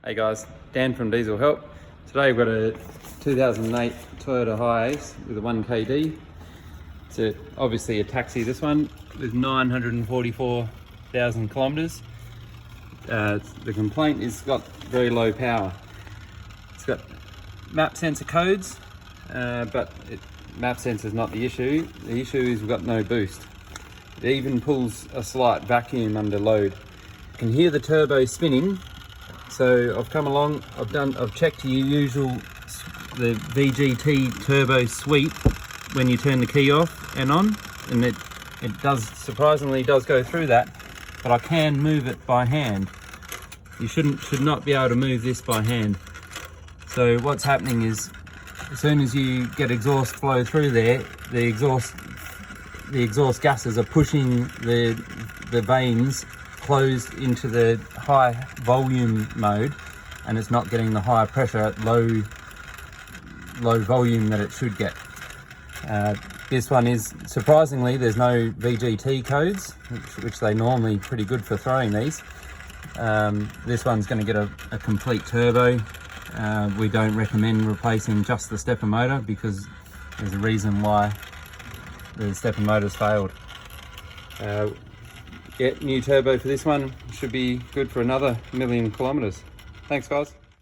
Hey guys, Dan from Diesel Help. Today we've got a 2008 Toyota Hiace with a 1KD. It's obviously a taxi, this one, with 944,000 kilometres. The complaint is it's got very low power. It's got map sensor codes, but map sensor is not the issue. The issue is we've got no boost. It even pulls a slight vacuum under load. You can hear the turbo spinning. So I've come along, I've checked the the VGT turbo sweep when you turn the key off and on, and it surprisingly does go through that, but I can move it by hand. You should not be able to move this by hand. So what's happening is, as soon as you get exhaust flow through there, the exhaust gases are pushing the vanes closed into the high volume mode, and it's not getting the high pressure at low volume that it should get. This one is, surprisingly, there's no VGT codes, which they normally pretty good for throwing these. This one's going to get a complete turbo. We don't recommend replacing just the stepper motor because there's a reason why the stepper motor's failed. New turbo for this one should be good for another 1,000,000 kilometres. Thanks guys.